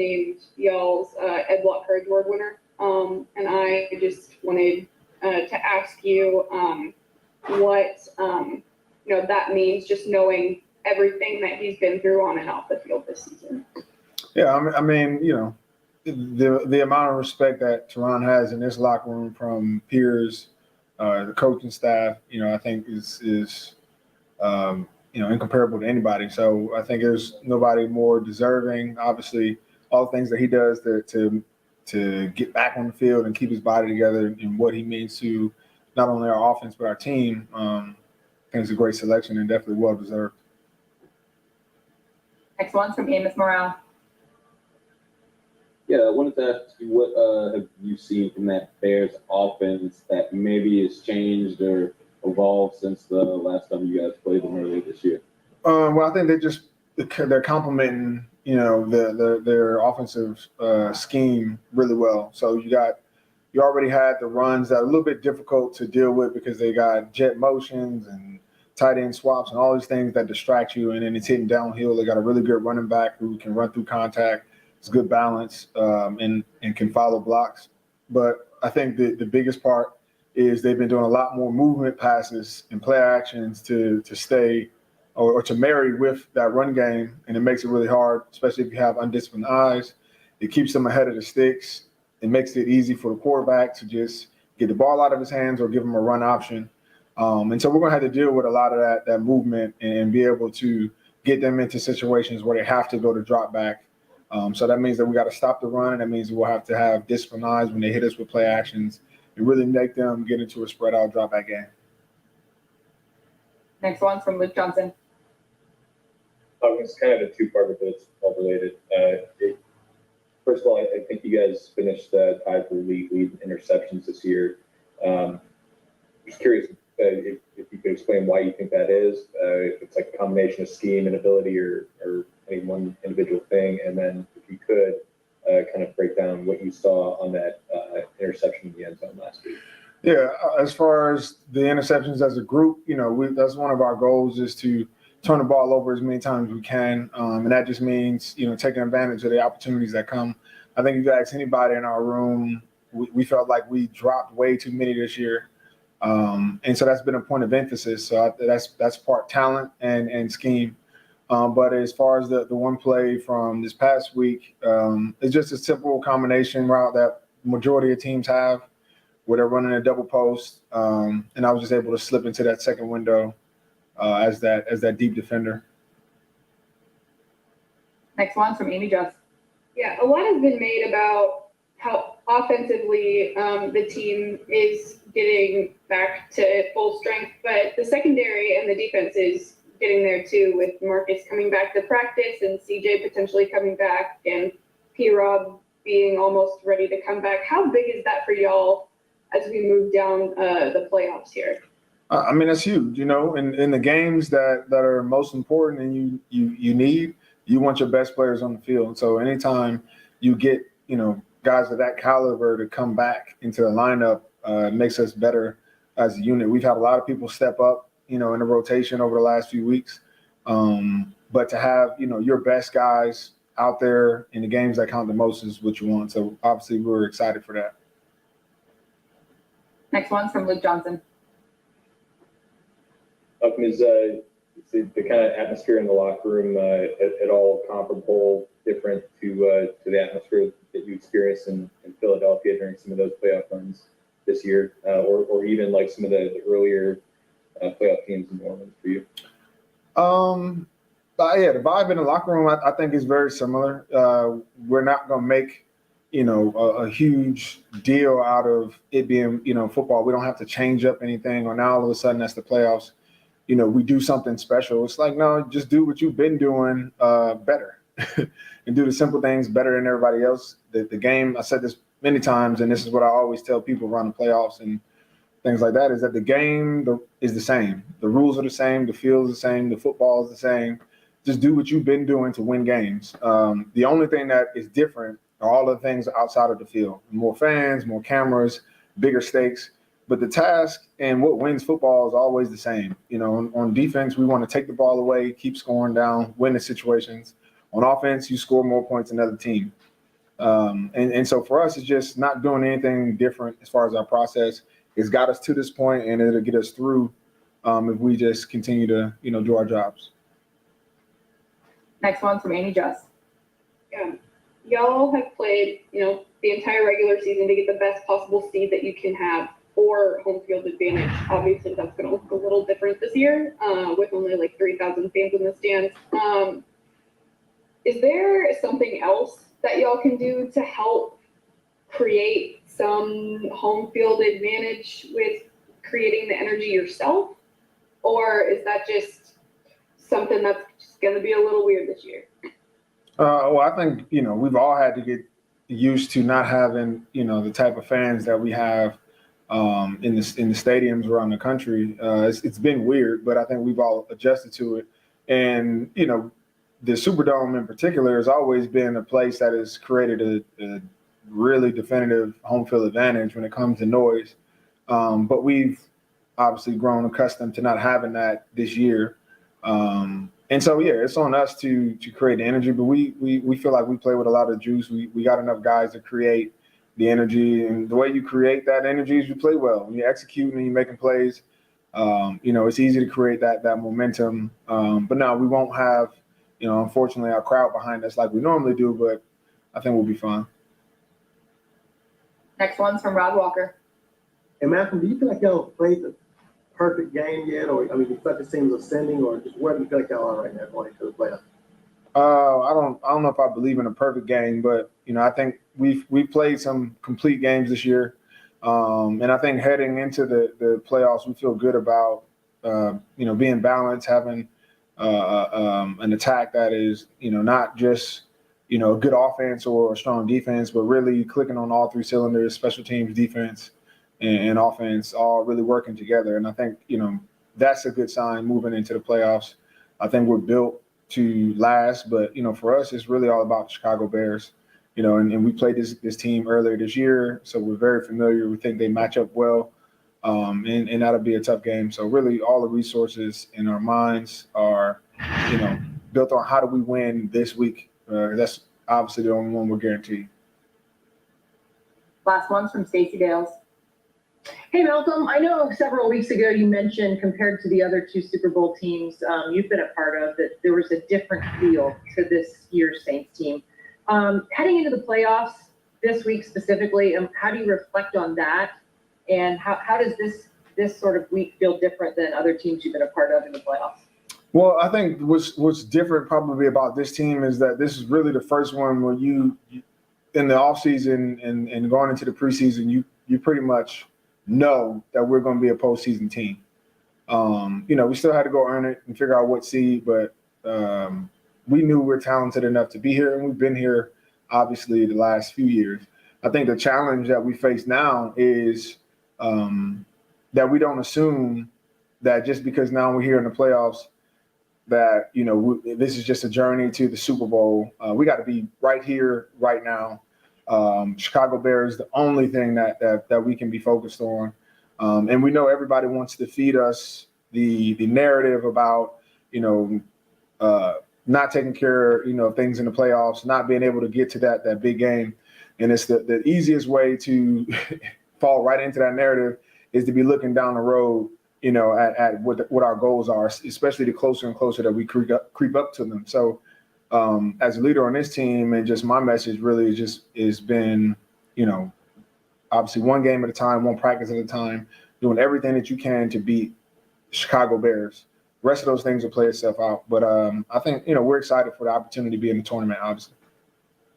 named y'all's Ed Block Courage Award winner. And I just wanted to ask you what that means, just knowing everything that he's been through on and off the field this season. Yeah, I mean, the amount of respect that Terron has in this locker room from peers, the coaching staff, I think is incomparable to anybody. So I think there's nobody more deserving. Obviously, all the things that he does to get back on the field and keep his body together and what he means to not only our offense but our team. I think it's a great selection and definitely well deserved. Next one's from Amos Morale. Yeah, I wanted to ask you, what have you seen from that Bears offense that maybe has changed or evolved since the last time you guys played them earlier this year? Well, I think they're complementing, their offensive scheme really well. So you already had the runs that are a little bit difficult to deal with because they got jet motions and tight end swaps and all these things that distract you. And then it's hitting downhill. They got a really good running back who can run through contact. It's good balance and can follow blocks. But I think the biggest part is they've been doing a lot more movement passes and play actions to stay or to marry with that run game. And it makes it really hard, especially if you have undisciplined eyes. It keeps them ahead of the sticks. It makes it easy for the quarterback to just get the ball out of his hands or give him a run option. And so we're going to have to deal with a lot of that movement and be able to get them into situations where they have to go to drop back. So that means that we got to stop the run, and that means we'll have to have disciplined eyes when they hit us with play actions and really make them get into a spread out drop back game. Next one's from Luke Johnson. It's kind of a two-parter, but it's all related. First of all, I think you guys finished tied for league lead in interceptions this year. Just curious if you could explain why you think that is. If it's like a combination of scheme and ability or any one individual thing. And then if you could kind of break down what you saw on that interception in the end zone last week. Yeah, as far as the interceptions as a group, that's one of our goals is to turn the ball over as many times as we can. And that just means, taking advantage of the opportunities that come. I think if you ask anybody in our room, we felt like we dropped way too many this year. And so that's been a point of emphasis. So that's part talent and scheme. But as far as the one play from this past week, it's just a simple combination route that majority of teams have where they're running a double post. And I was just able to slip into that second window as that deep defender. Next one's from Amy Just. Yeah, a lot has been made about how offensively the team is getting back to full strength, but the secondary and the defense is getting there too, with Marcus coming back to practice and CJ potentially coming back and P-Rob being almost ready to come back. How big is that for y'all as we move down the playoffs here? I mean, that's huge. In the games that are most important and you want your best players on the field. So anytime you get, guys of that caliber to come back into the lineup, makes us better as a unit. We've had a lot of people step up, in the rotation over the last few weeks. But to have, your best guys out there in the games that count the most is what you want. So obviously we're excited for that. Next one's from Luke Johnson. Is the kind of atmosphere in the locker room at all comparable, different to the atmosphere that you experienced in Philadelphia during some of those playoff runs this year, or even like some of the earlier playoff teams in New Orleans for you? Yeah, the vibe in the locker room, I think is very similar. We're not going to make, a huge deal out of it being, football. We don't have to change up anything, or now all of a sudden that's the playoffs. We do something special. It's like, no, just do what you've been doing better and do the simple things better than everybody else. The game, I said this many times, and this is what I always tell people around the playoffs and things like that, is that the game is the same. The rules are the same. The field is the same. The football is the same. Just do what you've been doing to win games. The only thing that is different are all the things outside of the field. More fans, more cameras, bigger stakes. But the task and what wins football is always the same. On defense, we want to take the ball away, keep scoring down, win the situations. On offense, you score more points than the other team. And so for us, it's just not doing anything different as far as our process. It's got us to this point, and it'll get us through if we just continue to, do our jobs. Next one's from Amy Just. Yeah. Y'all have played, the entire regular season to get the best possible seed that you can have for home field advantage. Obviously, that's going to look a little different this year with only like 3,000 fans in the stands. Is there something else that y'all can do to help create some home field advantage with creating the energy yourself? Or is that just something that's just going to be a little weird this year? Well, I think, we've all had to get used to not having, the type of fans that we have in the stadiums around the country. It's been weird, but I think we've all adjusted to it. And, the Superdome in particular has always been a place that has created a really definitive home field advantage when it comes to noise. But we've obviously grown accustomed to not having that this year. And so, yeah, it's on us to create the energy, but we feel like we play with a lot of juice. We got enough guys to create the energy, and the way you create that energy is you play well. When you execute and you're making plays, it's easy to create that momentum. But no, we won't have, unfortunately, our crowd behind us like we normally do, but I think we'll be fine. Next one's from Rod Walker. And Malcolm, do you feel like y'all played the perfect game yet? Or, do you feel like the team's ascending, or just where do you feel like y'all are right now going into the playoffs? I don't know if I believe in a perfect game, but, I think we've played some complete games this year. And I think heading into the playoffs, we feel good about, being balanced, having an attack that is, not just, a good offense or a strong defense, but really clicking on all three cylinders, special teams, defense, and offense, all really working together. And I think, that's a good sign moving into the playoffs. I think we're built to last, but, for us, it's really all about the Chicago Bears, and we played this team earlier this year, so we're very familiar. We think they match up well, and that'll be a tough game. So really all the resources in our minds are, built on how do we win this week. That's obviously the only one we're guaranteed. Last one's from Stacey Dales. Hey, Malcolm, I know several weeks ago you mentioned compared to the other two Super Bowl teams you've been a part of that there was a different feel to this year's Saints team. Heading into the playoffs this week specifically, how do you reflect on that? And how does this sort of week feel different than other teams you've been a part of in the playoffs? Well, I think what's different probably about this team is that this is really the first one where you in the offseason and going into the preseason, you pretty much know that we're going to be a postseason team. We still had to go earn it and figure out what seed, but we knew we're talented enough to be here, and we've been here obviously the last few years. I think the challenge that we face now is that we don't assume that just because now we're here in the playoffs that, this is just a journey to the Super Bowl. We got to be right here, right now. Chicago Bears, the only thing that we can be focused on. And we know everybody wants to feed us the narrative about, not taking care, of things in the playoffs, not being able to get to that big game. And it's the easiest way to fall right into that narrative is to be looking down the road, at what our goals are, especially the closer and closer that we creep up to them. So as a leader on this team, and just my message really has been, obviously one game at a time, one practice at a time, doing everything that you can to beat Chicago Bears. The rest of those things will play itself out. But I think, we're excited for the opportunity to be in the tournament, obviously.